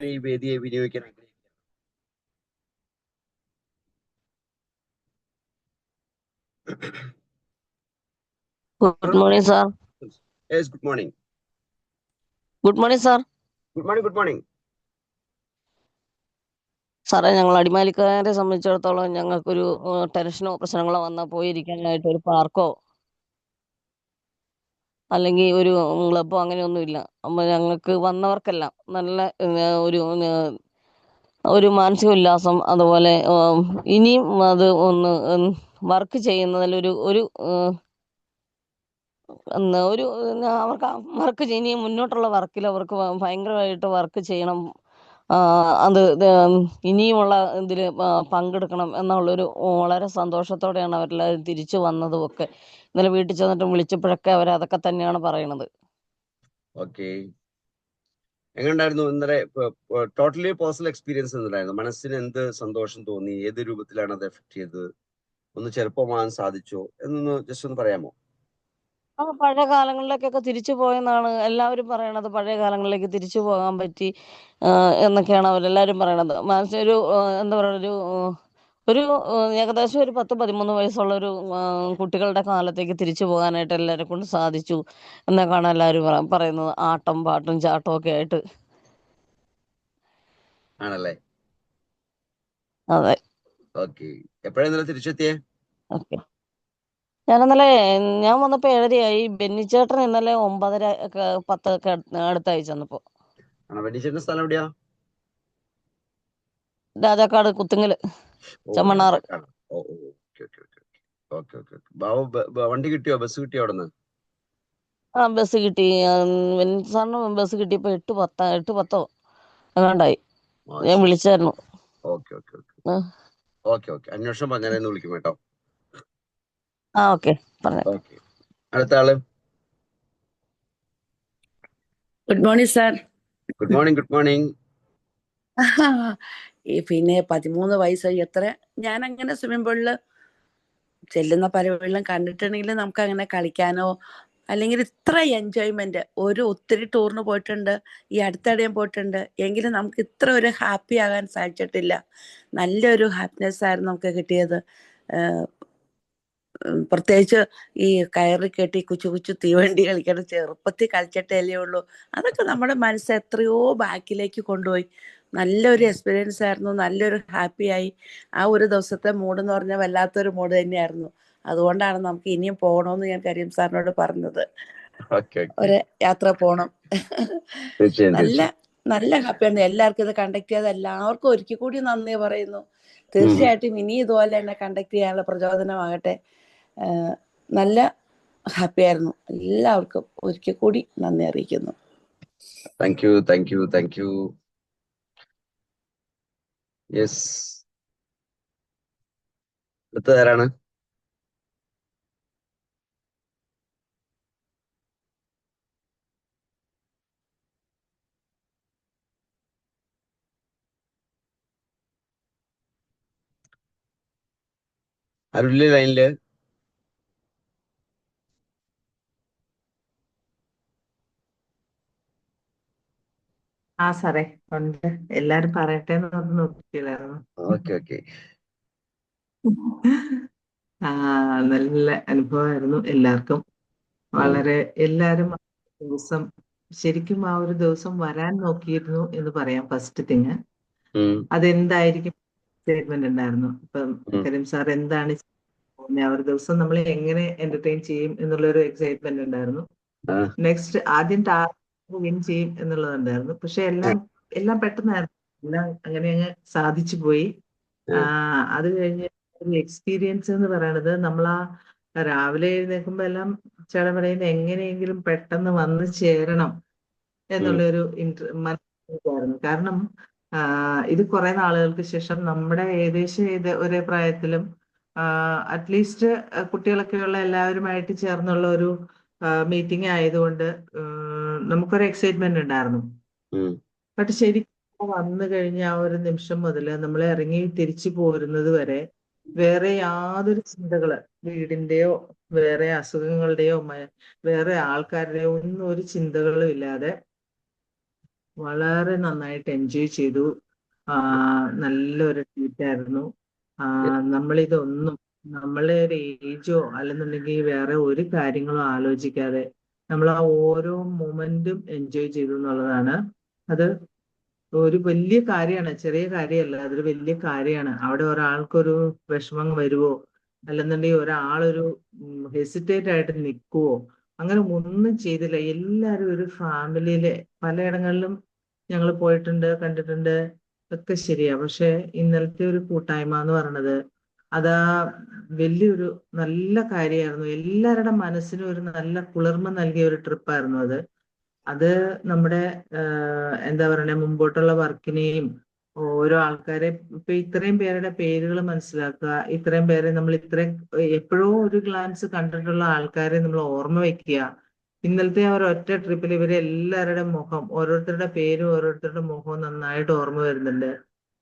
ഈ വേദിയെ വിനിയോഗിക്കാൻ ആഗ്രഹിക്കുന്നു. Good morning, sir. Yes, good morning. Good morning, sir. Good morning, good morning. സാറേ, ഞങ്ങൾ അടിമാലിക്കാരെ സംബന്ധിച്ചിടത്തോളം ഞങ്ങൾക്കൊരു ടെൻഷനോ പ്രശ്നങ്ങളോ വന്നാൽ പോയിരിക്കാനായിട്ട് ഒരു പാർക്കോ അല്ലെങ്കിൽ ഒരു ക്ലബ്ബോ അങ്ങനെയൊന്നുമില്ല. അപ്പോൾ ഞങ്ങൾക്ക് വന്നവർക്കെല്ലാം നല്ല ഒരു മാനസിക ഉല്ലാസം, അതുപോലെ ഇനിയും അത് ഒന്ന് വർക്ക് ചെയ്യുന്നതിലൊരു ഒരു ഒരു അവർക്ക് വർക്ക് ഇനിയും മുന്നോട്ടുള്ള വർക്കിൽ അവർക്ക് ഭയങ്കരമായിട്ട് വർക്ക് ചെയ്യണം. അത് ഇനിയുമുള്ള ഇതിൽ പങ്കെടുക്കണം എന്നുള്ളൊരു വളരെ സന്തോഷത്തോടെയാണ് അവരെല്ലാവരും തിരിച്ചു വന്നതും ഒക്കെ. ഇന്നലെ വീട്ടിൽ ചെന്നിട്ട് വിളിച്ചപ്പോഴൊക്കെ അവരതൊക്കെ തന്നെയാണ് പറയണത്. ഓക്കെ, എങ്ങനെയുണ്ടായിരുന്നു ഇന്നലെ? ടോട്ടലി പേഴ്സണൽ എക്സ്പീരിയൻസ് എന്തുണ്ടായിരുന്നു? മനസ്സിന് എന്ത് സന്തോഷം തോന്നി? ഏത് രൂപത്തിലാണ് അത് എഫക്ട് ചെയ്തത്? ഒന്ന് ചെറുപ്പമാകാൻ സാധിച്ചോ എന്നൊന്ന് ജസ്റ്റ് ഒന്ന് പറയാമോ? പഴയ കാലങ്ങളിലേക്കൊക്കെ തിരിച്ചു പോയെന്നാണ് എല്ലാവരും പറയണത്. പഴയ കാലങ്ങളിലേക്ക് തിരിച്ചു പോകാൻ പറ്റി എന്നൊക്കെയാണ് അവരെല്ലാവരും പറയണത്. മനസ്സിനൊരു എന്താ പറയുക, ഒരു ഏകദേശം ഒരു 10-13 വയസ്സുള്ളൊരു കുട്ടികളുടെ കാലത്തേക്ക് തിരിച്ചു പോകാനായിട്ട് എല്ലാവരെ കൊണ്ട് സാധിച്ചു എന്നൊക്കെയാണ് എല്ലാവരും പറയുന്നത്. ആട്ടം പാട്ടും ചാട്ടവും ഒക്കെ ആയിട്ട്. ആണല്ലേ? അതെ, ഓക്കെ, എപ്പോഴാണ് ഇന്നലെ തിരിച്ചെത്തിയേ? ഓക്കെ. ഞാൻ വന്നപ്പോൾ 7:30 ബെന്നിച്ചേട്ടൻ ഇന്നലെ 9:30 10 അടുത്തായി ചെന്നപ്പോ. ആണോ? വെടിച്ചേട്ടൻ്റെ സ്ഥലം എവിടെയാ? രാജാക്കാട് കുത്തുങ്ങല്, ഓ, ചെമ്മണ്ണാറ്. രാജാക്കാട്. ഓ, okay okay okay okay okay okay. Babu വണ്ടി കിട്ടിയോ? ബസ് കിട്ടിയോ അവിടെ നിന്ന്? ബസ് കിട്ടി. സാറിന് ബസ് കിട്ടിയപ്പോ 8:10 എങ്ങാണ്ടായി. ഞാൻ വിളിച്ചായിരുന്നു. Okay okay okay okay okay. അന്വേഷണം പറഞ്ഞാലെന്ന് വിളിക്കും കേട്ടോ. ഓക്കെ, പറഞ്ഞു. ഓക്കെ, അടുത്ത ആള്. Good morning sir. Good morning, good morning. പിന്നെ 13 വയസ്സായി. ഞാൻ അങ്ങനെ സ്വിമ്മിംഗ് പൂളില് ചെല്ലുന്ന പലവെള്ളം കണ്ടിട്ടുണ്ടെങ്കിൽ നമുക്ക് അങ്ങനെ കളിക്കാനോ അല്ലെങ്കിൽ ഇത്ര എൻജോയ്മെന്റ് ഒത്തിരി ടൂറിന് പോയിട്ടുണ്ട്, ഈ അടുത്തിടെ പോയിട്ടുണ്ട്, എങ്കിലും നമുക്ക് ഇത്ര ഒരു ഹാപ്പി ആകാൻ സാധിച്ചിട്ടില്ല. നല്ലൊരു ഹാപ്പിനെസ് ആയിരുന്നു നമുക്ക് കിട്ടിയത്. പ്രത്യേകിച്ച് ഈ കയറി കെട്ടി കുച്ചു കുച്ചു തീവണ്ടി കളിക്കണം, ചെറുപ്പത്തിൽ കളിച്ചിട്ടല്ലേ ഉള്ളൂ. അതൊക്കെ നമ്മുടെ മനസ്സ് എത്രയോ ബാക്കിലേക്ക് കൊണ്ടുപോയി. നല്ലൊരു എക്സ്പീരിയൻസ് ആയിരുന്നു, നല്ലൊരു ഹാപ്പിയായി. ആ ഒരു ദിവസത്തെ മൂഡ് എന്ന് പറഞ്ഞാൽ വല്ലാത്തൊരു മൂഡ് തന്നെയായിരുന്നു. അതുകൊണ്ടാണ് നമുക്ക് ഇനിയും പോകണമെന്ന് ഞാൻ കരീം സാറിനോട് പറഞ്ഞത്. ഒരു യാത്ര പോകണം. നല്ല നല്ല ഹാപ്പിയാണ്. എല്ലാവർക്കും ഇത് കണ്ടക്ട് ചെയ്ത എല്ലാവർക്കും ഒരിക്കൽ കൂടി നന്ദി പറയുന്നു. തീർച്ചയായിട്ടും ഇനി ഇതുപോലെ തന്നെ കണ്ടക്ട് ചെയ്യാനുള്ള പ്രചോദനമാകട്ടെ. നല്ല ഹാപ്പി ആയിരുന്നു. എല്ലാവർക്കും ഒരിക്കൽ കൂടി നന്ദി അറിയിക്കുന്നു. Thank you, thank you, thank you. Yes, അടുത്തതാരാണ്? അരുളിലെ ലൈനില്? സാറേ ഉണ്ട്. എല്ലാരും പറയട്ടെ എന്ന് പറഞ്ഞ് നോക്കിയില്ലായിരുന്നു. Okay okay. നല്ല അനുഭവമായിരുന്നു എല്ലാവർക്കും. എല്ലാരും ദിവസം ശരിക്കും ആ ഒരു ദിവസം വരാൻ നോക്കിയിരുന്നു എന്ന് പറയാം. ഫസ്റ്റ് തിങ് അതെന്തായിരിക്കും സ്റ്റേറ്റ്മെന്റ് ഉണ്ടായിരുന്നു. ഇപ്പം കരീം സാർ എന്താണ് ആ ഒരു ദിവസം നമ്മൾ എങ്ങനെ എന്റർടൈൻ ചെയ്യും എന്നുള്ളൊരു എക്സൈറ്റ്മെന്റ് ഉണ്ടായിരുന്നു. നെക്സ്റ്റ് ആദ്യം വിൻ ചെയ്യും എന്നുള്ളതുണ്ടായിരുന്നു. പക്ഷെ എല്ലാം പെട്ടെന്നായിരുന്നു, എല്ലാം അങ്ങനെ അങ്ങ് സാധിച്ചു പോയി. അത് കഴിഞ്ഞ് എക്സ്പീരിയൻസ് എന്ന് പറയുന്നത് നമ്മൾ രാവിലെ എഴുന്നേൽക്കുമ്പോ എല്ലാം ചേട്ടൻ പറയുന്നത് എങ്ങനെയെങ്കിലും പെട്ടെന്ന് വന്ന് ചേരണം എന്നുള്ളൊരു മനസ്സിലായിരുന്നു. കാരണം ഇത് കുറെ നാളുകൾക്ക് ശേഷം നമ്മുടെ ഏകദേശം ഒരേ പ്രായത്തിലും അറ്റ്ലീസ്റ്റ് കുട്ടികളൊക്കെയുള്ള എല്ലാവരുമായിട്ട് ചേർന്നുള്ള ഒരു മീറ്റിംഗ് ആയതുകൊണ്ട് നമുക്കൊരു എക്സൈറ്റ്മെന്റ് ഉണ്ടായിരുന്നു. ബട്ട് ശരിക്കും വന്നു കഴിഞ്ഞ ആ ഒരു നിമിഷം മുതൽ നമ്മൾ ഇറങ്ങി തിരിച്ചു പോരുന്നത് വരെ വേറെ യാതൊരു ചിന്തകള്, വീടിന്റെയോ വേറെ അസുഖങ്ങളുടെയോ വേറെ ആൾക്കാരുടെയോ ഒന്നും ഒരു ചിന്തകളും ഇല്ലാതെ വളരെ നന്നായിട്ട് എൻജോയ് ചെയ്തു. നല്ലൊരു ട്രീറ്റായിരുന്നു. നമ്മളിതൊന്നും നമ്മളെ ഒരു ഏജോ അല്ലെന്നുണ്ടെങ്കിൽ വേറെ ഒരു കാര്യങ്ങളും ആലോചിക്കാതെ നമ്മൾ ആ ഓരോ മൊമെന്റും എൻജോയ് ചെയ്തു എന്നുള്ളതാണ്. അത് ഒരു വലിയ കാര്യമാണ്, ചെറിയ കാര്യമല്ല, അതൊരു വലിയ കാര്യമാണ്. അവിടെ ഒരാൾക്കൊരു വിഷമം വരുവോ അല്ലെന്നുണ്ടെങ്കിൽ ഒരാളൊരു ഹെസിറ്റേറ്റ് ആയിട്ട് നിൽക്കുവോ, അങ്ങനെ ഒന്നും ചെയ്തില്ല. എല്ലാവരും ഒരു ഫാമിലിയിലെ പലയിടങ്ങളിലും ഞങ്ങൾ പോയിട്ടുണ്ട്, കണ്ടിട്ടുണ്ട്, ഒക്കെ ശരിയാ. പക്ഷെ ഇന്നലത്തെ ഒരു കൂട്ടായ്മ എന്ന് പറയുന്നത് അതാ വലിയൊരു നല്ല കാര്യമായിരുന്നു. എല്ലാവരുടെ മനസ്സിനും ഒരു നല്ല കുളിർമ നൽകിയ ഒരു ട്രിപ്പായിരുന്നു അത്. അത് നമ്മുടെ എന്താ പറയണേ, മുമ്പോട്ടുള്ള വർക്കിനെയും ഓരോ ആൾക്കാരെ ഇപ്പൊ ഇത്രയും പേരുടെ പേരുകൾ മനസ്സിലാക്കുക, ഇത്രയും പേരെ നമ്മൾ ഇത്രയും എപ്പോഴോ ഒരു ഗ്ലാൻസ് കണ്ടിട്ടുള്ള ആൾക്കാരെ നമ്മൾ ഓർമ്മ വെക്കുക. ഇന്നലത്തെ ആ ഒരു ഒറ്റ ട്രിപ്പിൽ ഇവരെ എല്ലാവരുടെ മുഖം, ഓരോരുത്തരുടെ പേരും ഓരോരുത്തരുടെ മുഖവും നന്നായിട്ട് ഓർമ്മ വരുന്നുണ്ട്.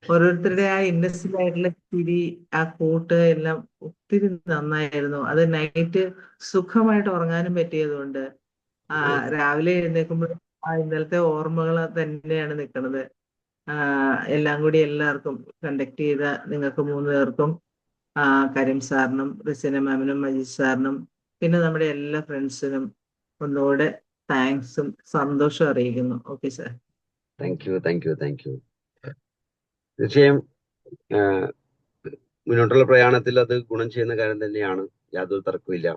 ഓരോരുത്തരുടെ ആ ഇന്നസെന്റ് ആയിട്ടുള്ള ചിരി, ആ കൂട്ട് എല്ലാം ഒത്തിരി നന്നായിരുന്നു. അത് നൈറ്റ് സുഖമായിട്ട് ഉറങ്ങാനും പറ്റിയതുകൊണ്ട് രാവിലെ എഴുന്നേൽക്കുമ്പോൾ ആ ഇന്നലത്തെ ഓർമ്മകൾ തന്നെയാണ് നിൽക്കുന്നത്. എല്ലാം കൂടി എല്ലാവർക്കും കണ്ടക്ട് ചെയ്ത നിങ്ങൾക്ക് 3 പേർക്കും, കരീം സാറിനും റിസിന മാമിനും മജീദ് സാറിനും പിന്നെ നമ്മുടെ എല്ലാ ഫ്രണ്ട്സിനും ഒന്നുകൂടെ താങ്ക്സും സന്തോഷം അറിയിക്കുന്നു. Okay sir. Thank you. തീർച്ചയായും മുന്നോട്ടുള്ള പ്രയാണത്തിൽ അത് ഗുണം ചെയ്യുന്ന കാര്യം തന്നെയാണ്, യാതൊരു തർക്കമില്ല.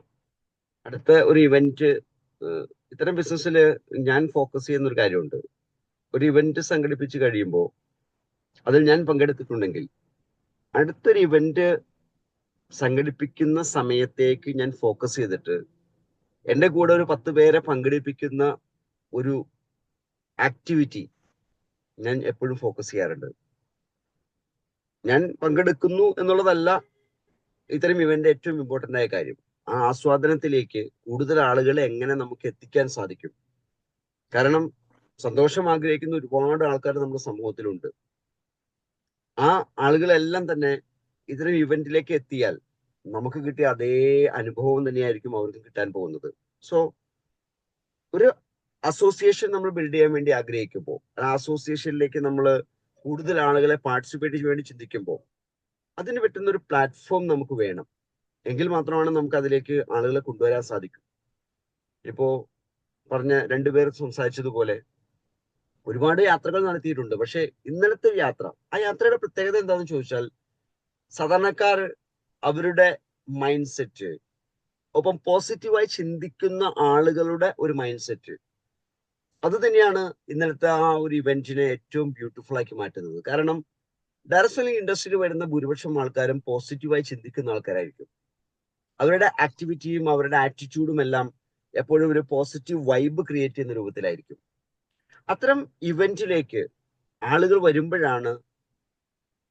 അടുത്ത ഒരു ഇവന്റ്, ഇത്തരം ബിസിനസ്സിൽ ഞാൻ ഫോക്കസ് ചെയ്യുന്ന ഒരു കാര്യമുണ്ട്. ഒരു ഇവന്റ് സംഘടിപ്പിച്ച് കഴിയുമ്പോൾ അതിൽ ഞാൻ പങ്കെടുത്തിട്ടുണ്ടെങ്കിൽ അടുത്തൊരു ഇവന്റ് സംഘടിപ്പിക്കുന്ന സമയത്തേക്ക് ഞാൻ ഫോക്കസ് ചെയ്തിട്ട് എൻ്റെ കൂടെ ഒരു 10 പേരെ പങ്കെടുപ്പിക്കുന്ന ഒരു ആക്ടിവിറ്റി ഞാൻ എപ്പോഴും ഫോക്കസ് ചെയ്യാറുണ്ട്. ഞാൻ പങ്കെടുക്കുന്നു എന്നുള്ളതല്ല ഇത്തരം ഇവന്റ് ഏറ്റവും ഇമ്പോർട്ടൻ്റ് ആയ കാര്യം. ആ ആസ്വാദനത്തിലേക്ക് കൂടുതൽ ആളുകളെ എങ്ങനെ നമുക്ക് എത്തിക്കാൻ സാധിക്കും. കാരണം സന്തോഷം ആഗ്രഹിക്കുന്ന ഒരുപാട് ആൾക്കാർ നമ്മുടെ സമൂഹത്തിലുണ്ട്. ആ ആളുകളെല്ലാം തന്നെ ഇത്തരം ഇവന്റിലേക്ക് എത്തിയാൽ നമുക്ക് കിട്ടിയ അതേ അനുഭവം തന്നെയായിരിക്കും അവർക്ക് കിട്ടാൻ പോകുന്നത്. സോ ഒരു അസോസിയേഷൻ നമ്മൾ ബിൽഡ് ചെയ്യാൻ വേണ്ടി ആഗ്രഹിക്കുമ്പോൾ, ആ അസോസിയേഷനിലേക്ക് നമ്മൾ കൂടുതൽ ആളുകളെ പാർട്ടിസിപ്പേറ്റ് ചെയ്യാൻ വേണ്ടി ചിന്തിക്കുമ്പോൾ അതിന് പറ്റുന്ന ഒരു പ്ലാറ്റ്ഫോം നമുക്ക് വേണം. എങ്കിൽ മാത്രമാണ് നമുക്ക് അതിലേക്ക് ആളുകളെ കൊണ്ടുവരാൻ സാധിക്കും. ഇപ്പോ പറഞ്ഞ 2 പേർ സംസാരിച്ചതുപോലെ ഒരുപാട് യാത്രകൾ നടത്തിയിട്ടുണ്ട്. പക്ഷെ ഇന്നലത്തെ യാത്ര, ആ യാത്രയുടെ പ്രത്യേകത എന്താണെന്ന് ചോദിച്ചാൽ, സാധാരണക്കാർ അവരുടെ മൈൻഡ് സെറ്റ്, ഒപ്പം പോസിറ്റീവായി ചിന്തിക്കുന്ന ആളുകളുടെ ഒരു മൈൻഡ് സെറ്റ്, അത് തന്നെയാണ് ഇന്നലത്തെ ആ ഒരു ഇവന്റിനെ ഏറ്റവും ബ്യൂട്ടിഫുൾ ആക്കി മാറ്റുന്നത്. കാരണം ഡയറക്ട് സെല്ലിംഗ് ഇൻഡസ്ട്രിയിൽ വരുന്ന ഭൂരിപക്ഷം ആൾക്കാരും പോസിറ്റീവായി ചിന്തിക്കുന്ന ആൾക്കാരായിരിക്കും. അവരുടെ ആക്ടിവിറ്റിയും അവരുടെ ആറ്റിറ്റ്യൂഡും എല്ലാം എപ്പോഴും ഒരു പോസിറ്റീവ് വൈബ് ക്രിയേറ്റ് ചെയ്യുന്ന രൂപത്തിലായിരിക്കും. അത്തരം ഇവന്റിലേക്ക് ആളുകൾ വരുമ്പോഴാണ്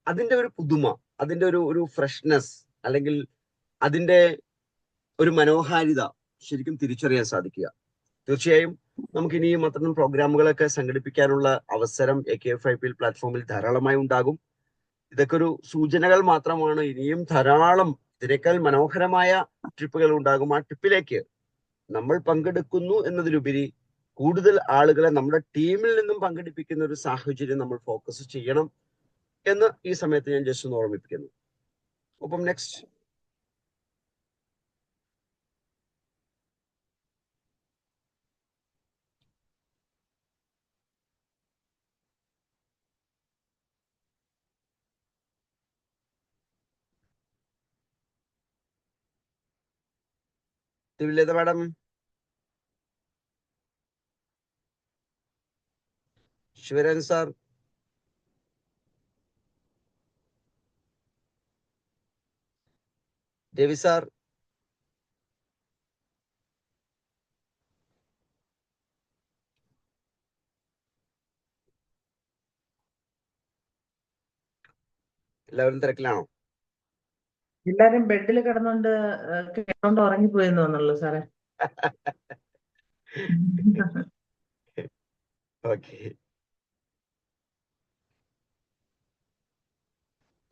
അതിന്റെ ഒരു പുതുമ, അതിന്റെ ഒരു ഫ്രഷ്നെസ്, അല്ലെങ്കിൽ അതിന്റെ ഒരു മനോഹാരിത ശരിക്കും തിരിച്ചറിയാൻ സാധിക്കുക. തീർച്ചയായും നമുക്ക് ഇനിയും അത്തരം പ്രോഗ്രാമുകളൊക്കെ സംഘടിപ്പിക്കാനുള്ള അവസരം AKFIPL പ്ലാറ്റ്ഫോമിൽ ധാരാളമായി ഉണ്ടാകും. ഇതൊക്കെ ഒരു സൂചനകൾ മാത്രമാണ്. ഇനിയും ധാരാളം ഇതിനേക്കാൾ മനോഹരമായ ട്രിപ്പുകൾ ഉണ്ടാകും. ആ ട്രിപ്പിലേക്ക് നമ്മൾ പങ്കെടുക്കുന്നു എന്നതിലുപരി കൂടുതൽ ആളുകളെ നമ്മുടെ ടീമിൽ നിന്നും പങ്കെടുപ്പിക്കുന്ന ഒരു സാഹചര്യം നമ്മൾ ഫോക്കസ് ചെയ്യണം എന്ന് ഈ സമയത്ത് ഞാൻ ജസ്റ്റ് ഒന്ന് ഓർമ്മിപ്പിക്കുന്നു. ഒപ്പം next Divyalatha madam, Sivaran sir, Ravi sir, എല്ലാവരും തിരക്കിലാണോ? എല്ലാരും ബെഡിൽ കിടന്നുകൊണ്ട് കേട്ടോണ്ട് ഉറങ്ങിപ്പോയെന്ന് തോന്നുള്ളൂ സാറേ. Okay,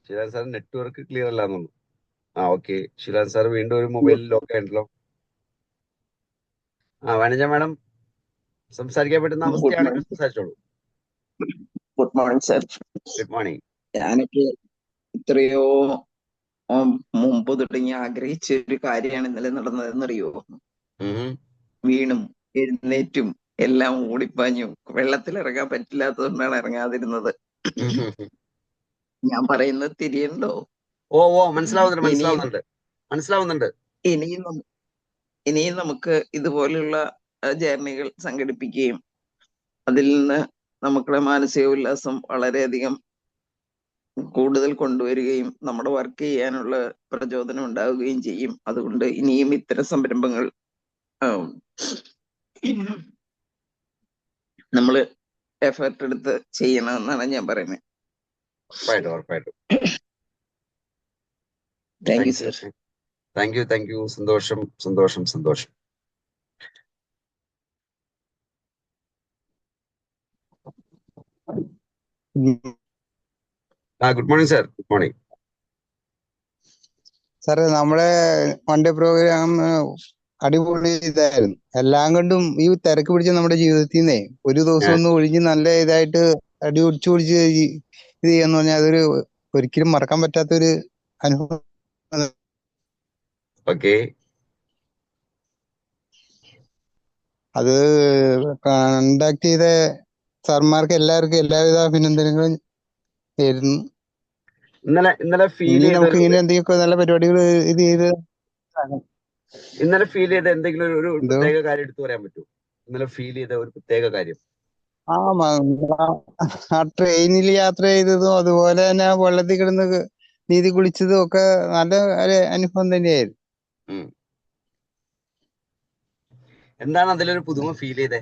Sivaran sir network clear അല്ലാന്ന് തോന്നുന്നു. ഓക്കെ, ശിവരാൻ സാർ വീണ്ടും ഒരു മൊബൈലിൽ ലോക്ക് ആയിട്ടുണ്ടല്ലോ. വനജ മാഡം സംസാരിക്കാൻ പറ്റുന്ന അവസ്ഥയാണെങ്കിൽ സംസാരിച്ചോളൂ. Good morning sir. Good morning. ഞാനൊക്കെ എത്രയോ മുമ്പ് തുടങ്ങി ആഗ്രഹിച്ച ഒരു കാര്യമാണ് ഇന്നലെ നടന്നതെന്നറിയോ? വീണും എഴുന്നേറ്റും എല്ലാം ഓടിപ്പാഞ്ഞു. വെള്ളത്തിലിറങ്ങാൻ പറ്റില്ലാത്തതുകൊണ്ടാണ് ഇറങ്ങാതിരുന്നത്. ഞാൻ പറയുന്നത് തിരിയുണ്ടോ? ഓ മനസ്സിലാവുന്നുണ്ട്. ഇനിയും നമുക്ക് ഇതുപോലെയുള്ള ജേർണികൾ സംഘടിപ്പിക്കുകയും അതിൽ നിന്ന് നമുക്കുടെ മാനസിക ഉല്ലാസം വളരെയധികം കൂടുതൽ കൊണ്ടുവരികയും നമ്മുടെ വർക്ക് ചെയ്യാനുള്ള പ്രചോദനം ഉണ്ടാവുകയും ചെയ്യും. അതുകൊണ്ട് ഇനിയും ഇത്തരം സംരംഭങ്ങൾ നമ്മൾ എഫേർട്ട് എടുത്ത് ചെയ്യണമെന്നാണ് ഞാൻ പറയുന്നത്. Thank you sir. Thank you. സന്തോഷം. Good morning sir. Good morning സാറേ. നമ്മുടെ വൺഡേ പ്രോഗ്രാം അടിപൊളി ഇതായിരുന്നു. എല്ലാം കൊണ്ടും ഈ തിരക്ക് പിടിച്ച നമ്മുടെ ജീവിതത്തിൽ നിന്നേ ഒരു ദിവസം ഒന്ന് ഒഴിഞ്ഞ് നല്ല ഇതായിട്ട് അടിപിടിച്ച് പിടിച്ച് ഇത് ചെയ്യാന്ന് പറഞ്ഞാൽ അതൊരു ഒരിക്കലും മറക്കാൻ പറ്റാത്തൊരു അനുഭവം. അത് കണ്ടക്ട് ചെയ്ത സാർമാർക്ക് എല്ലാവർക്കും എല്ലാവിധ അഭിനന്ദനങ്ങളും ആയിരുന്നു. ഇന്നലെ നമുക്ക് ഇങ്ങനെ എന്തെങ്കിലും നല്ല പരിപാടികൾ ഇത് ചെയ്ത് ഇന്നലെ ഫീൽ ചെയ്ത എന്തെങ്കിലും ഒരു പ്രത്യേക കാര്യം എടുത്തു പറയാൻ പറ്റുമോ? ഇന്നലെ ഫീൽ ചെയ്ത ഒരു പ്രത്യേക കാര്യം? ആ ട്രെയിനിൽ യാത്ര ചെയ്തതും അതുപോലെ തന്നെ വെള്ളത്തിൽ കിടന്ന് നീതി കുളിച്ചതും ഒക്കെ നല്ല ഒരു അനുഭവം തന്നെയായിരുന്നു. എന്താണ് അതിലൊരു പുതുമ ഫീൽ ചെയ്തേ?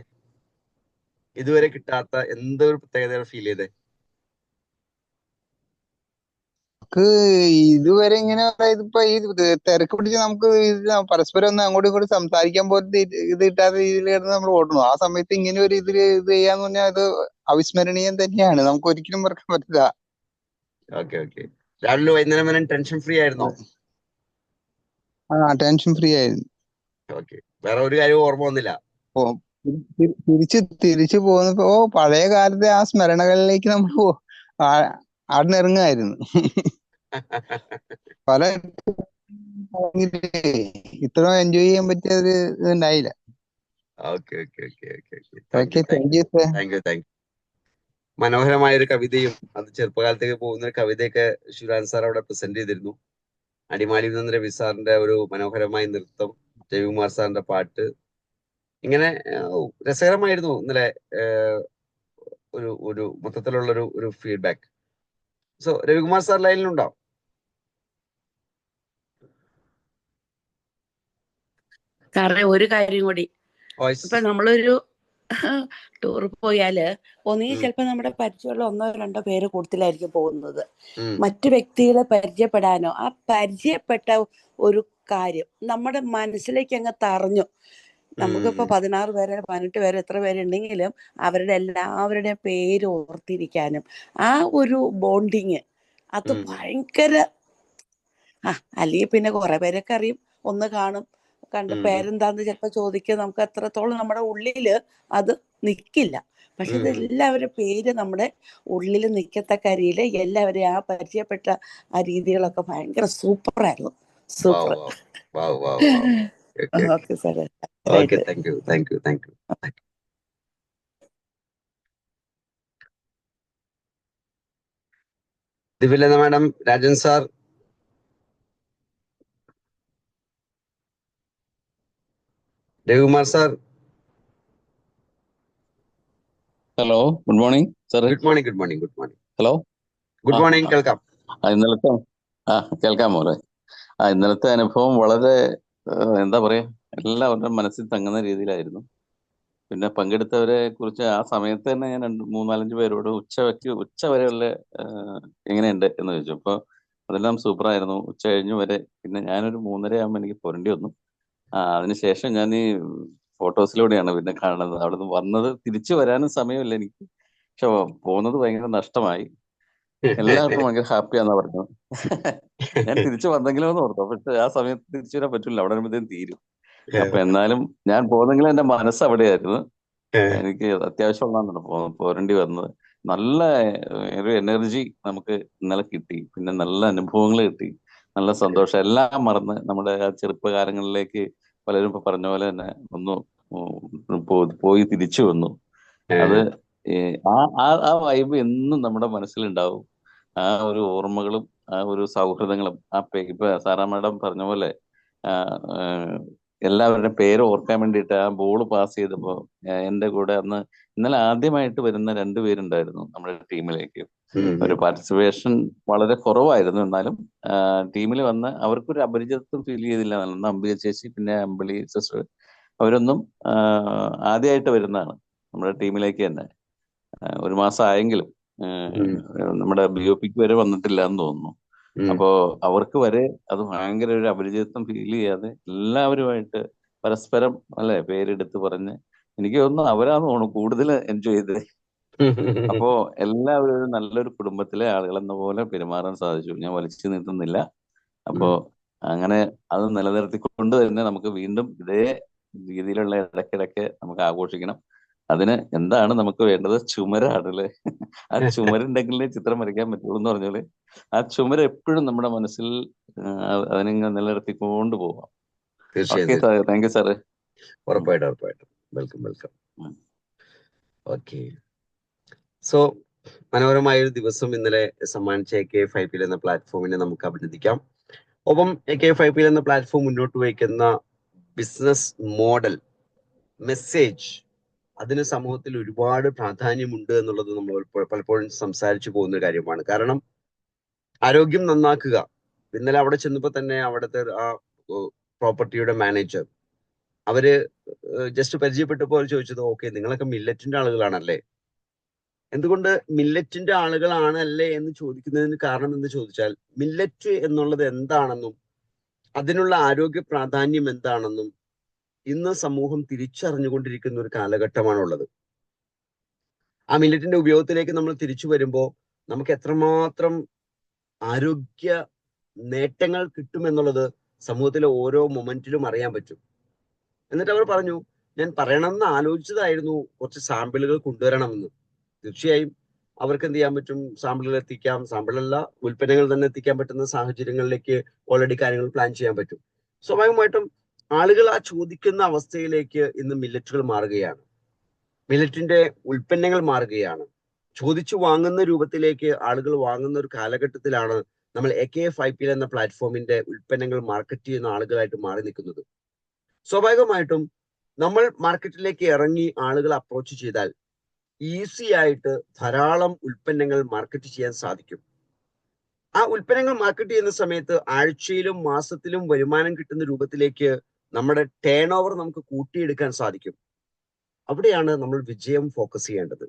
ഇതുവരെ കിട്ടാത്ത എന്തൊരു പ്രത്യേകത ഫീൽ ചെയ്തേ? ഇതുവരെ ഇങ്ങനെ ഇതിപ്പോ ഈ തിരക്ക് പിടിച്ച് നമുക്ക് പരസ്പരം ഒന്ന് അങ്ങോട്ടും ഇങ്ങോട്ടും സംസാരിക്കാൻ പോലത്തെ ഇത് കിട്ടാത്ത രീതിയിൽ കിടന്ന് നമ്മൾ ഓടണം. ആ സമയത്ത് ഇങ്ങനെ ഒരു ഇത് ചെയ്യാന്ന് പറഞ്ഞാൽ അത് അവിസ്മരണീയം തന്നെയാണ്. നമുക്ക് ഒരിക്കലും മറക്കാൻ പറ്റില്ല. രാവിലെ വൈകുന്നേരം വരെ ടെൻഷൻ ഫ്രീ ആയിരുന്നോ? ടെൻഷൻ ഫ്രീ ആയിരുന്നു. വേറെ ഒരു കാര്യവും ഓർമ്മ വന്നില്ല? തിരിച്ചു പോന്നപ്പോ പഴയ കാലത്തെ ആ സ്മരണകളിലേക്ക് നമ്മൾ ആടിനിറങ്ങായിരുന്നു. പല ഇത്ര എൻജോയ് ചെയ്യാൻ പറ്റിയ ഒരു ഇതുണ്ടായില്ല. മനോഹരമായ ഒരു കവിതയും അത് ചെറുപ്പകാലത്തേക്ക് പോകുന്ന ഒരു കവിതയൊക്കെ ശിവരാജ് സാർ അവിടെ പ്രസന്റ് ചെയ്തിരുന്നു. അടിമാലിയിൽ നിന്ന് രവി സാറിന്റെ ഒരു മനോഹരമായ നൃത്തം, രവികുമാർ സാറിന്റെ പാട്ട്, ഇങ്ങനെ രസകരമായിരുന്നു ഇന്നലെ ഒരു മൊത്തത്തിലുള്ള ഒരു ഫീഡ്ബാക്ക്. സോ രവികുമാർ സാർ ലൈനിലുണ്ടോ? സാറേ, ഒരു കാര്യം കൂടി. ഇപ്പൊ നമ്മളൊരു ടൂർ പോയാല് ഒന്നുകിൽ ചിലപ്പോ നമ്മുടെ പരിചയമുള്ള 1-2 പേര് കൂടുതലായിരിക്കും പോകുന്നത്. മറ്റു വ്യക്തികളെ പരിചയപ്പെടാനോ ആ പരിചയപ്പെട്ട ഒരു കാര്യം നമ്മുടെ മനസ്സിലേക്ക് അങ്ങ് തറഞ്ഞു. നമുക്കിപ്പോ 16 പേരെ 18 പേരെ എത്ര പേരുണ്ടെങ്കിലും അവരുടെ എല്ലാവരുടെയും പേര് ഓർത്തിരിക്കാനും ആ ഒരു ബോണ്ടിങ് അത് ഭയങ്കര. അല്ലെങ്കിൽ പിന്നെ കുറെ പേരൊക്കെ അറിയും, ഒന്ന് കാണും, കണ്ട് പേരെന്താന്ന് ചിലപ്പോ ചോദിക്കുക. നമുക്ക് എത്രത്തോളം നമ്മുടെ ഉള്ളില് അത് നിക്കില്ല. പക്ഷെ ഇതെല്ലാവരുടെ പേര് നമ്മുടെ ഉള്ളിൽ നിൽക്കത്തക്ക രീതിയിൽ എല്ലാവരെയും ആ പരിചയപ്പെട്ട ആ രീതികളൊക്കെ ഭയങ്കര സൂപ്പറായിരുന്നു. സൂപ്പർ. ഓക്കെ സാറേ. Thank you. Divyalatha madam, Rajan sir, Ravikumar sir. Hello, good morning sir. Good morning. Hello, good morning. കേൾക്കാം. കേൾക്കാമോ? ഇന്നലത്തെ അനുഭവം വളരെ എന്താ പറയാ, എല്ലാവരുടെ മനസ്സിൽ തങ്ങുന്ന രീതിയിലായിരുന്നു. പിന്നെ പങ്കെടുത്തവരെ കുറിച്ച് ആ സമയത്ത് തന്നെ ഞാൻ 3-4 പേരോട് ഉച്ച വരെയുള്ള എങ്ങനെയുണ്ട് എന്ന് ചോദിച്ചു. അപ്പൊ അതെല്ലാം സൂപ്പറായിരുന്നു. ഉച്ച കഴിഞ്ഞു വരെ. പിന്നെ ഞാനൊരു 3:30 ആകുമ്പോൾ എനിക്ക് പോരേണ്ടി വന്നു. അതിനുശേഷം ഞാൻ ഈ ഫോട്ടോസിലൂടെയാണ് പിന്നെ കാണുന്നത്. അവിടെ നിന്ന് വന്നത് തിരിച്ചു വരാനും സമയമില്ല എനിക്ക്. പക്ഷെ പോകുന്നത് ഭയങ്കര നഷ്ടമായി. എല്ലാവർക്കും ഭയങ്കര ഹാപ്പിയാന്നാ പറഞ്ഞു. ഞാൻ തിരിച്ചു വന്നെങ്കിലും എന്ന് ഓർത്തു. പക്ഷെ ആ സമയത്ത് തിരിച്ചു വരാൻ പറ്റില്ല, അവിടെ വരുമ്പോഴത്തേക്കും തീരും. അപ്പൊ എന്നാലും ഞാൻ പോകുന്നെങ്കിലും എന്റെ മനസ്സ് അവിടെയായിരുന്നു. എനിക്ക് അത്യാവശ്യമുള്ളതാണ് പോരേണ്ടി വന്നത്. നല്ല ഒരു എനർജി നമുക്ക് ഇന്നലെ കിട്ടി. പിന്നെ നല്ല അനുഭവങ്ങൾ കിട്ടി, നല്ല സന്തോഷം. എല്ലാം മറന്ന് നമ്മുടെ ആ ചെറുപ്പകാലങ്ങളിലേക്ക് പലരും ഇപ്പൊ പറഞ്ഞ പോലെ തന്നെ ഒന്ന് പോയി തിരിച്ചു വന്നു. അത് ആ ആ ആ വൈബ് എന്നും നമ്മുടെ മനസ്സിലുണ്ടാവും. ആ ഒരു ഓർമ്മകളും ആ ഒരു സൗഹൃദങ്ങളും ഇപ്പൊ സാറാ മാഡം പറഞ്ഞ പോലെ ആ, ആ, എല്ലാവരുടെയും പേര് ഓർക്കാൻ വേണ്ടിയിട്ട് ആ ബോൾ പാസ് ചെയ്തപ്പോ എന്റെ കൂടെ അന്ന് ഇന്നലെ ആദ്യമായിട്ട് വരുന്ന രണ്ടുപേരുണ്ടായിരുന്നു നമ്മുടെ ടീമിലേക്ക്. ഒരു പാർട്ടിസിപ്പേഷൻ വളരെ കുറവായിരുന്നു, എന്നാലും ടീമിൽ വന്ന് അവർക്കൊരു അപരിചിതത്വം ഫീൽ ചെയ്തില്ല. അന്ന് അംബിക ചേച്ചി പിന്നെ അമ്പിളി സിസ്റ്റർ അവരൊന്നും ആദ്യമായിട്ട് വരുന്നതാണ് നമ്മുടെ ടീമിലേക്ക് തന്നെ. ഒരു മാസം ആയെങ്കിലും നമ്മുടെ BOPക്ക് വരെ വന്നിട്ടില്ല എന്ന് തോന്നുന്നു. അപ്പോ അവർക്ക് വരെ അത് ഭയങ്കര ഒരു അപരിചിതത്വം ഫീൽ ചെയ്യാതെ എല്ലാവരുമായിട്ട് പരസ്പരം അല്ലെ പേരെടുത്ത് പറഞ്ഞ്, എനിക്ക് തോന്നുന്നു അവരാന്ന് തോന്നുന്നു കൂടുതൽ എൻജോയ് ചെയ്തത്. അപ്പോ എല്ലാവരും ഒരു നല്ലൊരു കുടുംബത്തിലെ ആളുകൾ എന്ന പോലെ പെരുമാറാൻ സാധിച്ചു. ഞാൻ വലിച്ചു നീട്ടുന്നില്ല. അപ്പോ അങ്ങനെ അത് നിലനിർത്തിക്കൊണ്ട് തന്നെ നമുക്ക് വീണ്ടും ഇതേ രീതിയിലുള്ള ഇടയ്ക്കിടയ്ക്ക് നമുക്ക് ആഘോഷിക്കണം. അതിന് എന്താണ് നമുക്ക് വേണ്ടത്? ചുമരാണല്ലേ. ആ ചുമരുണ്ടെങ്കിലേ ചിത്രം വരയ്ക്കാൻ പറ്റുള്ളൂ എന്ന് പറഞ്ഞാല് ആ ചുമര് എപ്പോഴും നമ്മുടെ മനസ്സിൽ അതിനിങ്ങനെ നിലനിർത്തിക്കൊണ്ട് പോവാം. Okay, thank you sir. ഉറപ്പായിട്ടും വെൽക്കം. ഓക്കെ, സോ മനോഹരമായ ഒരു ദിവസം ഇന്നലെ സമ്മാനിച്ച AK5P എന്ന പ്ലാറ്റ്ഫോമിനെ നമുക്ക് അഭിനന്ദിക്കാം. ഒപ്പം AK5P എന്ന പ്ലാറ്റ്ഫോം മുന്നോട്ട് വയ്ക്കുന്ന ബിസിനസ് മോഡൽ, മെസ്സേജ്, അതിന് സമൂഹത്തിൽ ഒരുപാട് പ്രാധാന്യമുണ്ട് എന്നുള്ളത് നമ്മൾ പലപ്പോഴും സംസാരിച്ചു പോകുന്ന കാര്യമാണ്. കാരണം ആരോഗ്യം നന്നാക്കുക. ഇന്നലെ അവിടെ ചെന്നപ്പോൾ തന്നെ അവിടുത്തെ ആ പ്രോപ്പർട്ടിയുടെ മാനേജർ അവര് ജസ്റ്റ് പരിചയപ്പെട്ടപ്പോൾ ചോദിച്ചത്, ഓക്കെ നിങ്ങളൊക്കെ മില്ലറ്റിന്റെ ആളുകളാണല്ലേ, എന്തുകൊണ്ട് മില്ലറ്റിന്റെ ആളുകളാണല്ലേ എന്ന് ചോദിക്കുന്നതിന് കാരണം എന്ന് ചോദിച്ചാൽ, മില്ലറ്റ് എന്നുള്ളത് എന്താണെന്നും അതിനുള്ള ആരോഗ്യ പ്രാധാന്യം എന്താണെന്നും ഇന്ന് സമൂഹം തിരിച്ചറിഞ്ഞുകൊണ്ടിരിക്കുന്ന ഒരു കാലഘട്ടമാണുള്ളത്. ആ മില്ലറ്റിന്റെ ഉപയോഗത്തിലേക്ക് നമ്മൾ തിരിച്ചു വരുമ്പോൾ നമുക്ക് എത്രമാത്രം ആരോഗ്യ നേട്ടങ്ങൾ കിട്ടുമെന്നുള്ളത് സമൂഹത്തിലെ ഓരോ മൊമെന്റിലും അറിയാൻ പറ്റും. എന്നിട്ട് അവർ പറഞ്ഞു, ഞാൻ പറയണമെന്ന് ആലോചിച്ചതായിരുന്നു കുറച്ച് സാമ്പിളുകൾ കൊണ്ടുവരണമെന്ന്. തീർച്ചയായും അവർക്ക് എന്ത് ചെയ്യാൻ പറ്റും? സാമ്പിളുകൾ എത്തിക്കാം. സാമ്പിളല്ല, ഉൽപ്പന്നങ്ങൾ തന്നെ എത്തിക്കാൻ പറ്റുന്ന സാഹചര്യങ്ങളിലേക്ക് ഓൾറെഡി കാര്യങ്ങൾ പ്ലാൻ ചെയ്യാൻ പറ്റും. സ്വാഭാവികമായിട്ടും ആളുകൾ ആ ചോദിക്കുന്ന അവസ്ഥയിലേക്ക് ഇന്ന് മില്ലറ്റുകൾ മാറുകയാണ്. മില്ലറ്റിന്റെ ഉൽപ്പന്നങ്ങൾ മാറുകയാണ്. ചോദിച്ചു വാങ്ങുന്ന രൂപത്തിലേക്ക് ആളുകൾ വാങ്ങുന്ന ഒരു കാലഘട്ടത്തിലാണ് നമ്മൾ AK5P എന്ന പ്ലാറ്റ്ഫോമിന്റെ ഉൽപ്പന്നങ്ങൾ മാർക്കറ്റ് ചെയ്യുന്ന ആളുകളായിട്ട് മാറി നിൽക്കുന്നത്. സ്വാഭാവികമായിട്ടും നമ്മൾ മാർക്കറ്റിലേക്ക് ഇറങ്ങി ആളുകൾ അപ്രോച്ച് ചെയ്താൽ ഈസി ആയിട്ട് ധാരാളം ഉൽപ്പന്നങ്ങൾ മാർക്കറ്റ് ചെയ്യാൻ സാധിക്കും. ആ ഉൽപ്പന്നങ്ങൾ മാർക്കറ്റ് ചെയ്യുന്ന സമയത്ത് ആഴ്ചയിലും മാസത്തിലും വരുമാനം കിട്ടുന്ന രൂപത്തിലേക്ക് നമ്മുടെ ടേൺ ഓവർ നമുക്ക് കൂട്ടിയെടുക്കാൻ സാധിക്കും. അവിടെയാണ് നമ്മൾ വിജയം ഫോക്കസ് ചെയ്യേണ്ടത്.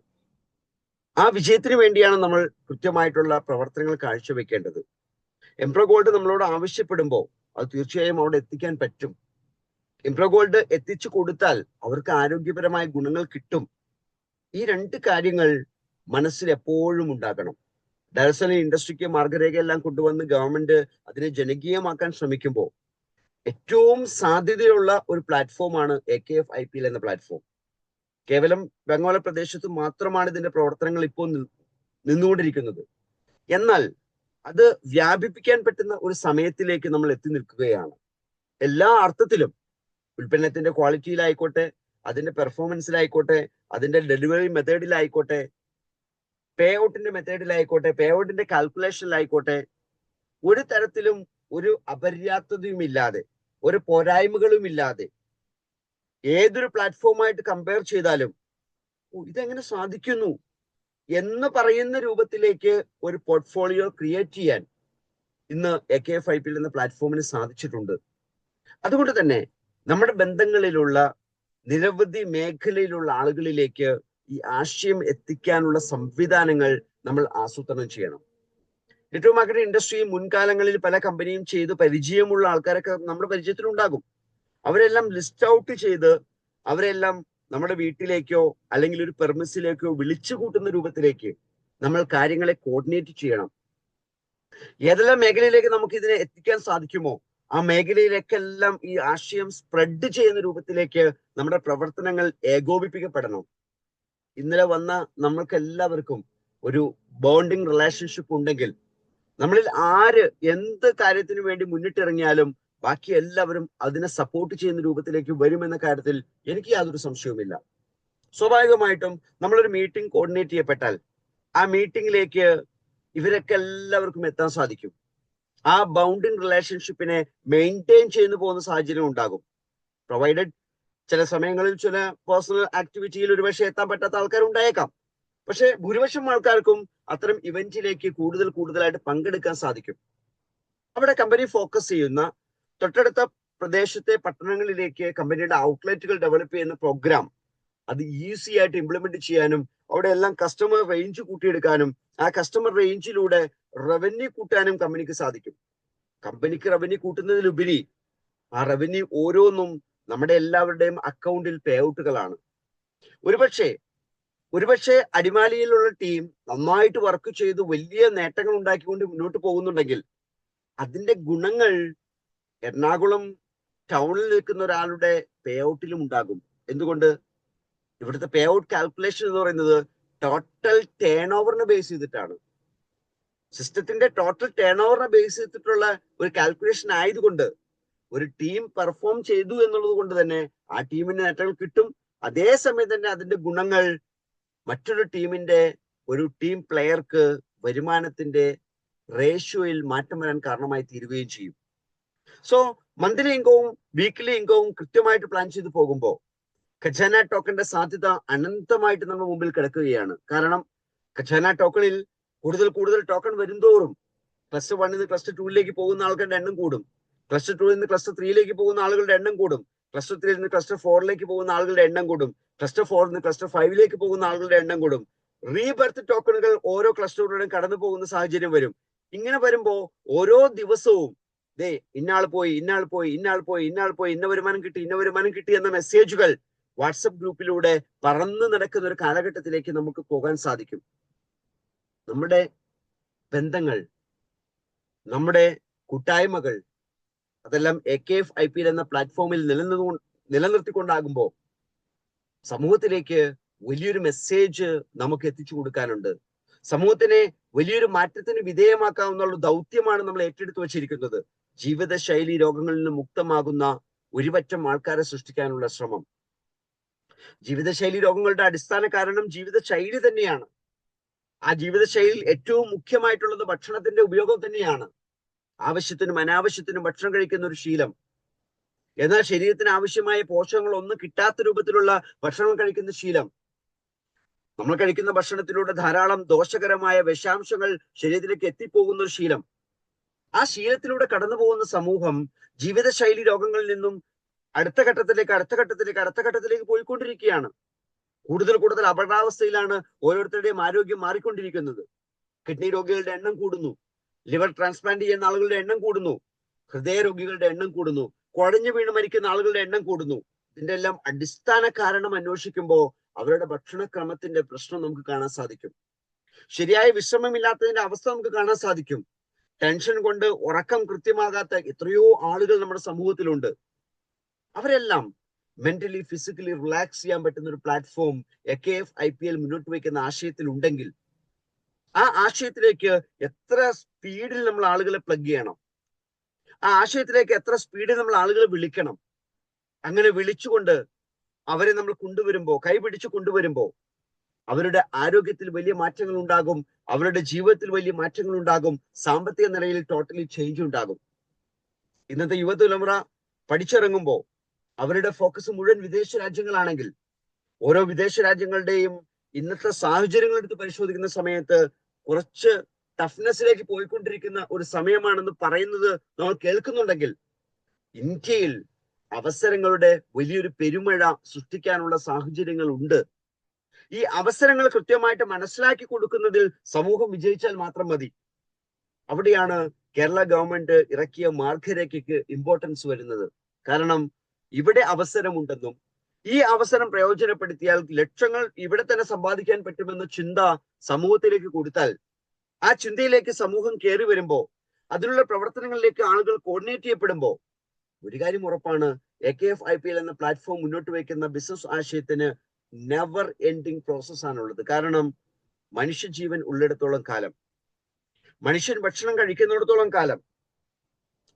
ആ വിജയത്തിന് വേണ്ടിയാണ് നമ്മൾ കൃത്യമായിട്ടുള്ള പ്രവർത്തനങ്ങൾ കാഴ്ചവെക്കേണ്ടത്. എംപ്രോ ഗോൾഡ് നമ്മളോട് ആവശ്യപ്പെടുമ്പോൾ അത് തീർച്ചയായും അവിടെ എത്തിക്കാൻ പറ്റും. എംപ്രോ ഗോൾഡ് എത്തിച്ചു കൊടുത്താൽ അവർക്ക് ആരോഗ്യപരമായ ഗുണങ്ങൾ കിട്ടും. ഈ രണ്ട് കാര്യങ്ങൾ മനസ്സിൽ എപ്പോഴും ഉണ്ടാകണം. ഡയറക്ഷൻ ഇൻഡസ്ട്രിക്ക് മാർഗരേഖയെല്ലാം കൊണ്ടുവന്ന് ഗവൺമെന്റ് അതിനെ ജനകീയമാക്കാൻ ശ്രമിക്കുമ്പോൾ ഏറ്റവും സാധ്യതയുള്ള ഒരു പ്ലാറ്റ്ഫോമാണ് AK5P എന്ന പ്ലാറ്റ്ഫോം. കേവലം ബംഗാൾ പ്രദേശത്ത് മാത്രമാണ് ഇതിന്റെ പ്രവർത്തനങ്ങൾ ഇപ്പോൾ നിന്നുകൊണ്ടിരിക്കുന്നത്. എന്നാൽ അത് വ്യാപിപ്പിക്കാൻ പറ്റുന്ന ഒരു സമയത്തിലേക്ക് നമ്മൾ എത്തി നിൽക്കുകയാണ്. എല്ലാ അർത്ഥത്തിലും, ഉൽപ്പന്നത്തിന്റെ ക്വാളിറ്റിയിലായിക്കോട്ടെ, അതിന്റെ പെർഫോമൻസിലായിക്കോട്ടെ, അതിന്റെ ഡെലിവറി മെത്തേഡിലായിക്കോട്ടെ, പേ ഔട്ടിന്റെ മെത്തേഡിലായിക്കോട്ടെ, പേ ഔട്ടിന്റെ കാൽക്കുലേഷനിലായിക്കോട്ടെ, ഒരു തരത്തിലും ഒരു അപര്യാപ്തതയും ഇല്ലാതെ, ഒരു പോരായ്മകളും ഇല്ലാതെ ഏതൊരു പ്ലാറ്റ്ഫോമായിട്ട് കമ്പയർ ചെയ്താലും ഇതെങ്ങനെ സാധിക്കുന്നു എന്ന് പറയുന്ന രൂപത്തിലേക്ക് ഒരു പോർട്ട്ഫോളിയോ ക്രിയേറ്റ് ചെയ്യാൻ ഇന്ന് AK5P എന്ന പ്ലാറ്റ്ഫോമിന് സാധിച്ചിട്ടുണ്ട്. അതുകൊണ്ട് തന്നെ നമ്മുടെ ബന്ധങ്ങളിലുള്ള നിരവധി മേഖലയിലുള്ള ആളുകളിലേക്ക് ഈ ആശയം എത്തിക്കാനുള്ള സംവിധാനങ്ങൾ നമ്മൾ ആസൂത്രണം ചെയ്യണം. നെറ്റ്വർക്ക് മാർക്കറ്റിംഗ് ഇൻഡസ്ട്രി മുൻകാലങ്ങളിൽ പല കമ്പനിയും ചെയ്ത് പരിചയമുള്ള ആൾക്കാരൊക്കെ നമ്മുടെ പരിചയത്തിലുണ്ടാകും. അവരെല്ലാം ലിസ്റ്റ് ഔട്ട് ചെയ്ത് അവരെല്ലാം നമ്മുടെ വീട്ടിലേക്കോ അല്ലെങ്കിൽ ഒരു പെർമിസിലേക്കോ വിളിച്ചു കൂട്ടുന്ന രൂപത്തിലേക്ക് നമ്മൾ കാര്യങ്ങളെ കോർഡിനേറ്റ് ചെയ്യണം. ഏതെല്ലാം മേഖലയിലേക്ക് നമുക്ക് ഇതിനെ എത്തിക്കാൻ സാധിക്കുമോ ആ മേഖലയിലേക്കെല്ലാം ഈ ആശയം സ്പ്രെഡ് ചെയ്യുന്ന രൂപത്തിലേക്ക് നമ്മുടെ പ്രവർത്തനങ്ങൾ ഏകോപിപ്പിക്കപ്പെടണം. ഇന്നലെ വന്ന നമ്മൾക്ക് എല്ലാവർക്കും ഒരു ബോണ്ടിങ് റിലേഷൻഷിപ്പ് ഉണ്ടെങ്കിൽ നമ്മളിൽ ആര് എന്ത് കാര്യത്തിന് വേണ്ടി മുന്നിട്ടിറങ്ങിയാലും ബാക്കി എല്ലാവരും അതിനെ സപ്പോർട്ട് ചെയ്യുന്ന രൂപത്തിലേക്ക് വരുമെന്ന കാര്യത്തിൽ എനിക്ക് യാതൊരു സംശയവുമില്ല. സ്വാഭാവികമായിട്ടും നമ്മളൊരു മീറ്റിംഗ് കോർഡിനേറ്റ് ചെയ്യപ്പെട്ടാൽ ആ മീറ്റിംഗിലേക്ക് ഇവരൊക്കെ എല്ലാവർക്കും എത്താൻ സാധിക്കും. ആ ബൗണ്ടിങ് റിലേഷൻഷിപ്പിനെ മെയിൻറ്റെയിൻ ചെയ്തു പോകുന്ന സാഹചര്യം ഉണ്ടാകും. പ്രൊവൈഡഡ് ചില സമയങ്ങളിൽ ചില പേഴ്സണൽ ആക്ടിവിറ്റിയിൽ ഒരുപക്ഷെ എത്താൻ പറ്റാത്ത ആൾക്കാർ ഉണ്ടായേക്കാം. പക്ഷെ ഭൂരിപക്ഷം ആൾക്കാർക്കും അത്തരം ഇവന്റിലേക്ക് കൂടുതലായിട്ട് പങ്കെടുക്കാൻ സാധിക്കും. അവിടെ കമ്പനി ഫോക്കസ് ചെയ്യുന്ന തൊട്ടടുത്ത പ്രദേശത്തെ പട്ടണങ്ങളിലേക്ക് കമ്പനിയുടെ ഔട്ട്ലെറ്റുകൾ ഡെവലപ്പ് ചെയ്യുന്ന പ്രോഗ്രാം അത് ഈസി ആയിട്ട് ഇംപ്ലിമെന്റ് ചെയ്യാനും അവിടെ എല്ലാം കസ്റ്റമർ റേഞ്ച് കൂട്ടിയെടുക്കാനും ആ കസ്റ്റമർ റേഞ്ചിലൂടെ റവന്യൂ കൂട്ടാനും കമ്പനിക്ക് സാധിക്കും. കമ്പനിക്ക് റവന്യൂ കൂട്ടുന്നതിലുപരി ആ റവന്യൂ ഓരോന്നും നമ്മുടെ എല്ലാവരുടെയും അക്കൗണ്ടിൽ പേ ഔട്ടുകളാണ്. ഒരുപക്ഷെ അടിമാലിയിലുള്ള ടീം നന്നായിട്ട് വർക്ക് ചെയ്ത് വലിയ നേട്ടങ്ങൾ ഉണ്ടാക്കിക്കൊണ്ട് മുന്നോട്ട് പോകുന്നുണ്ടെങ്കിൽ അതിന്റെ ഗുണങ്ങൾ എറണാകുളം ടൗണിൽ നിൽക്കുന്ന ഒരാളുടെ പേ ഔട്ടിലും ഉണ്ടാകും. എന്തുകൊണ്ട്? ഇവിടുത്തെ പേ ഔട്ട് കാൽക്കുലേഷൻ എന്ന് പറയുന്നത് ടോട്ടൽ ടേൺ ഓവറിനെ ബേസ് ചെയ്തിട്ടാണ്. സിസ്റ്റത്തിന്റെ ടോട്ടൽ ടേൺ ഓവറിനെ ബേസ് ചെയ്തിട്ടുള്ള ഒരു കാൽക്കുലേഷൻ ആയതുകൊണ്ട് ഒരു ടീം പെർഫോം ചെയ്തു എന്നുള്ളത് കൊണ്ട് തന്നെ ആ ടീമിന് നേട്ടങ്ങൾ കിട്ടും. അതേസമയം തന്നെ അതിന്റെ ഗുണങ്ങൾ മറ്റൊരു ടീമിന്റെ ഒരു ടീം പ്ലെയർക്ക് വരുമാനത്തിന്റെ റേഷ്യോയിൽ മാറ്റം വരാൻ കാരണമായി തീരുകയും ചെയ്യും. സോ മന്ത്ലി ഇൻകവും വീക്ക്ലി ഇൻകവും കൃത്യമായിട്ട് പ്ലാൻ ചെയ്ത് പോകുമ്പോൾ ഖജാന ടോക്കന്റെ സാധ്യത അനന്തമായിട്ട് നമ്മുടെ മുമ്പിൽ കിടക്കുകയാണ്. കാരണം ഖജാന ടോക്കണിൽ കൂടുതൽ ടോക്കൺ വരുന്തോറും ക്ലസ്റ്റർ 1 നിന്ന് ക്ലസ്റ്റർ 2ലേക്ക് പോകുന്ന ആളുകളുടെ എണ്ണം കൂടും. ക്ലസ്റ്റർ 2 നിന്ന് ക്ലസ്റ്റർ 3ലേക്ക് പോകുന്ന ആളുകളുടെ എണ്ണം കൂടും. ക്ലസ്റ്റർ 3 നിന്ന് ക്ലസ്റ്റർ 4ലേക്ക് പോകുന്ന ആളുകളുടെ എണ്ണം കൂടും. ക്ലസ്റ്റർ 4 നിന്ന് ക്ലസ്റ്റർ 5ലേക്ക് പോകുന്ന ആളുകളുടെ എണ്ണം കൂടും. റീബർത്ത് ടോക്കണുകൾ ഓരോ ക്ലസ്റ്ററുകളിലും കടന്നു പോകുന്ന സാഹചര്യം വരും. ഇങ്ങനെ വരുമ്പോ ഓരോ ദിവസവും ഇന്നാൾ പോയി ഇന്ന വരുമാനം കിട്ടി എന്ന മെസ്സേജുകൾ വാട്സപ്പ് ഗ്രൂപ്പിലൂടെ പറന്നു നടക്കുന്ന ഒരു കാലഘട്ടത്തിലേക്ക് നമുക്ക് പോകാൻ സാധിക്കും. നമ്മുടെ ബന്ധങ്ങൾ, നമ്മുടെ കൂട്ടായ്മകൾ അതെല്ലാം AKF-IPL എന്ന പ്ലാറ്റ്ഫോമിൽ നിലനിർത്തിക്കൊണ്ടാകുമ്പോൾ സമൂഹത്തിലേക്ക് വലിയൊരു മെസ്സേജ് നമുക്ക് എത്തിച്ചു കൊടുക്കാനുണ്ട്. സമൂഹത്തിനെ വലിയൊരു മാറ്റത്തിന് വിധേയമാക്കാവുന്ന ദൗത്യമാണ് നമ്മൾ ഏറ്റെടുത്തു വച്ചിരിക്കുന്നത്. ജീവിതശൈലി രോഗങ്ങളിൽ നിന്ന് മുക്തമാകുന്ന ഒരുപറ്റം ആൾക്കാരെ സൃഷ്ടിക്കാനുള്ള ശ്രമം. ജീവിതശൈലി രോഗങ്ങളുടെ അടിസ്ഥാന കാരണം ജീവിതശൈലി തന്നെയാണ്. ആ ജീവിതശൈലിയിൽ ഏറ്റവും മുഖ്യമായിട്ടുള്ളത് ഭക്ഷണത്തിന്റെ ഉപയോഗം തന്നെയാണ്. ആവശ്യത്തിനും അനാവശ്യത്തിനും ഭക്ഷണം കഴിക്കുന്ന ഒരു ശീലം. എന്നാൽ ശരീരത്തിന് ആവശ്യമായ പോഷകങ്ങൾ ഒന്നും കിട്ടാത്ത രൂപത്തിലുള്ള ഭക്ഷണം കഴിക്കുന്ന ശീലം. നമ്മൾ കഴിക്കുന്ന ഭക്ഷണത്തിലൂടെ ധാരാളം ദോഷകരമായ വിഷാംശങ്ങൾ ശരീരത്തിലേക്ക് എത്തിപ്പോകുന്ന ഒരു ശീലം. ആ ശീലത്തിലൂടെ കടന്നു പോകുന്ന സമൂഹം ജീവിതശൈലി രോഗങ്ങളിൽ നിന്നും അടുത്ത ഘട്ടത്തിലേക്ക് പോയിക്കൊണ്ടിരിക്കുകയാണ്. കൂടുതൽ അപകടാവസ്ഥയിലാണ് ഓരോരുത്തരുടെയും ആരോഗ്യം മാറിക്കൊണ്ടിരിക്കുന്നത്. കിഡ്നി രോഗികളുടെ എണ്ണം കൂടുന്നു. ലിവർ ട്രാൻസ്പ്ലാന്റ് ചെയ്യുന്ന ആളുകളുടെ എണ്ണം കൂടുന്നു. ഹൃദയ രോഗികളുടെ എണ്ണം കൂടുന്നു. കുഴഞ്ഞു വീണ് മരിക്കുന്ന ആളുകളുടെ എണ്ണം കൂടുന്നു. ഇതിന്റെ എല്ലാം അടിസ്ഥാന കാരണം അന്വേഷിക്കുമ്പോൾ അവരുടെ ഭക്ഷണക്രമത്തിന്റെ പ്രശ്നം നമുക്ക് കാണാൻ സാധിക്കും. ശരിയായ വിശ്രമമില്ലാത്തതിന്റെ അവസ്ഥ നമുക്ക് കാണാൻ സാധിക്കും. ടെൻഷൻ കൊണ്ട് ഉറക്കം കൃത്യമാകാത്ത എത്രയോ ആളുകൾ നമ്മുടെ സമൂഹത്തിലുണ്ട്. അവരെല്ലാം മെന്റലി ഫിസിക്കലി റിലാക്സ് ചെയ്യാൻ പറ്റുന്ന ഒരു പ്ലാറ്റ്ഫോം AKF-IPL മുന്നോട്ട് വയ്ക്കുന്ന ആശയത്തിൽ ഉണ്ടെങ്കിൽ ആ ആശയത്തിലേക്ക് എത്ര സ്പീഡിൽ നമ്മൾ ആളുകളെ പ്ലഗ് ചെയ്യണം, ആ ആശയത്തിലേക്ക് എത്ര സ്പീഡിൽ നമ്മൾ ആളുകളെ വിളിക്കണം. അങ്ങനെ വിളിച്ചുകൊണ്ട് അവരെ നമ്മൾ കൈപിടിച്ചു കൊണ്ടുവരുമ്പോ അവരുടെ ആരോഗ്യത്തിൽ വലിയ മാറ്റങ്ങൾ ഉണ്ടാകും. അവരുടെ ജീവിതത്തിൽ വലിയ മാറ്റങ്ങൾ ഉണ്ടാകും. സാമ്പത്തിക നിലയിൽ ടോട്ടലി ചേഞ്ച് ഉണ്ടാകും. ഇന്നത്തെ യുവതലമുറ പഠിച്ചിറങ്ങുമ്പോൾ അവരുടെ ഫോക്കസ് മുഴുവൻ വിദേശ രാജ്യങ്ങളാണെങ്കിൽ ഓരോ വിദേശ രാജ്യങ്ങളുടെയും ഇന്നത്തെ സാഹചര്യങ്ങൾ എടുത്ത് പരിശോധിക്കുന്ന സമയത്ത് കുറച്ച് ടഫ്നെസ്സിലേക്ക് പോയിക്കൊണ്ടിരിക്കുന്ന ഒരു സമയമാണെന്ന് പറയുന്നത് നമ്മൾ കേൾക്കുന്നുണ്ടെങ്കിൽ ഇന്ത്യയിൽ അവസരങ്ങളുടെ വലിയൊരു പെരുമഴ സൃഷ്ടിക്കാനുള്ള സാഹചര്യങ്ങൾ ഉണ്ട്. ഈ അവസരങ്ങൾ കൃത്യമായിട്ട് മനസ്സിലാക്കി കൊടുക്കുന്നതിൽ സമൂഹം വിജയിച്ചാൽ മാത്രം മതി. അവിടെയാണ് കേരള ഗവൺമെന്റ് ഇറക്കിയ മാർഗരേഖയ്ക്ക് ഇമ്പോർട്ടൻസ് വരുന്നത്. കാരണം ഇവിടെ അവസരമുണ്ടെന്നും ഈ അവസരം പ്രയോജനപ്പെടുത്തിയാൽ ലക്ഷങ്ങൾ ഇവിടെ തന്നെ സമ്പാദിക്കാൻ പറ്റുമെന്ന ചിന്ത സമൂഹത്തിലേക്ക് കൊടുത്താൽ ആ ചിന്തയിലേക്ക് സമൂഹം കയറി വരുമ്പോ അതിനുള്ള പ്രവർത്തനങ്ങളിലേക്ക് ആളുകൾ കോർഡിനേറ്റ് ചെയ്യപ്പെടുമ്പോ ഒരു കാര്യം ഉറപ്പാണ്, AKF-IPL എന്ന പ്ലാറ്റ്ഫോം മുന്നോട്ട് വയ്ക്കുന്ന ബിസിനസ് ആശയത്തിന് നെവർ എൻഡിങ് പ്രോസസ് ആണുള്ളത്. കാരണം മനുഷ്യജീവൻ ഉള്ളിടത്തോളം കാലം, മനുഷ്യൻ ഭക്ഷണം കഴിക്കുന്നിടത്തോളം കാലം,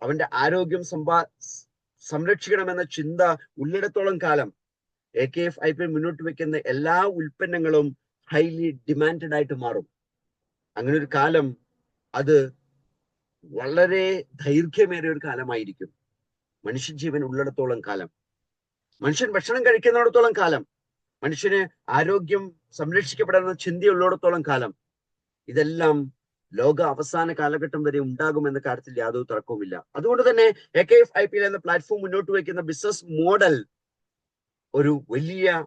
അവന്റെ ആരോഗ്യം സംരക്ഷിക്കണമെന്ന ചിന്ത ഉള്ളിടത്തോളം കാലം AKFIPL മുന്നോട്ട് വെക്കുന്ന എല്ലാ ഉൽപ്പന്നങ്ങളും ഹൈലി ഡിമാൻഡഡ് ആയിട്ട് മാറും. അങ്ങനെ ഒരു കാലം അത് വളരെ ദൈർഘ്യമേറിയ ഒരു കാലമായിരിക്കും. മനുഷ്യജീവൻ ഉള്ളിടത്തോളം കാലം, മനുഷ്യൻ ഭക്ഷണം കഴിക്കുന്നിടത്തോളം കാലം, മനുഷ്യന് ആരോഗ്യം സംരക്ഷിക്കപ്പെടുന്ന ചിന്തയുള്ളിടത്തോളം കാലം, ഇതെല്ലാം ലോക അവസാന കാലഘട്ടം വരെ ഉണ്ടാകുമെന്ന കാര്യത്തിൽ യാതൊരു തർക്കവുമില്ല. അതുകൊണ്ട് തന്നെ AKFIPL എന്ന പ്ലാറ്റ്ഫോം മുന്നോട്ട് വയ്ക്കുന്ന ബിസിനസ് മോഡൽ ഒരു വലിയ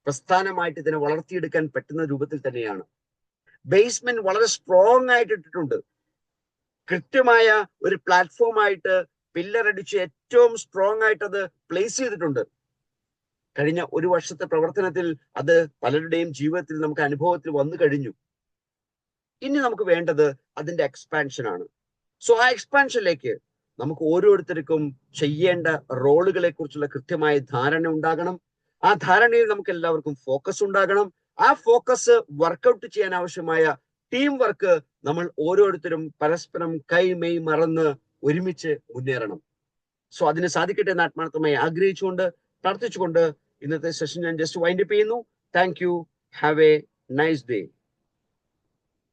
പ്രസ്ഥാനമായിട്ട് ഇതിനെ വളർത്തിയെടുക്കാൻ പറ്റുന്ന രൂപത്തിൽ തന്നെയാണ്. ബേസ്മെന്റ് വളരെ സ്ട്രോങ് ആയിട്ട് ഇട്ടിട്ടുണ്ട്. കൃത്യമായ ഒരു പ്ലാറ്റ്ഫോമായിട്ട് പില്ലർ അടിച്ച് ഏറ്റവും സ്ട്രോങ് ആയിട്ട് അത് പ്ലേസ് ചെയ്തിട്ടുണ്ട്. കഴിഞ്ഞ ഒരു വർഷത്തെ പ്രവർത്തനത്തിൽ അത് പലരുടെയും ജീവിതത്തിൽ നമുക്ക് അനുഭവത്തിൽ വന്നു കഴിഞ്ഞു. ഇനി നമുക്ക് വേണ്ടത് അതിന്റെ എക്സ്പാൻഷൻ ആണ്. സോ ആ എക്സ്പാൻഷനിലേക്ക് നമുക്ക് ഓരോരുത്തർക്കും ചെയ്യേണ്ട റോളുകളെ കുറിച്ചുള്ള കൃത്യമായ ധാരണ ഉണ്ടാകണം. ആ ധാരണയിൽ നമുക്ക് എല്ലാവർക്കും ഫോക്കസ് ഉണ്ടാകണം. ആ ഫോക്കസ് വർക്കൗട്ട് ചെയ്യാൻ ആവശ്യമായ ടീം വർക്ക് നമ്മൾ ഓരോരുത്തരും പരസ്പരം കൈമെയ് മറന്ന് ഒരുമിച്ച് മുന്നേറണം. സോ അതിന് സാധിക്കട്ടെ എന്ന് ആത്മാർത്ഥമായി ആഗ്രഹിച്ചുകൊണ്ട് പ്രാർത്ഥിച്ചുകൊണ്ട് ഇന്നത്തെ സെഷൻ ഞാൻ ജസ്റ്റ് വൈൻഡ് അപ്പ് ചെയ്യുന്നു. Thank you. Have A nice day.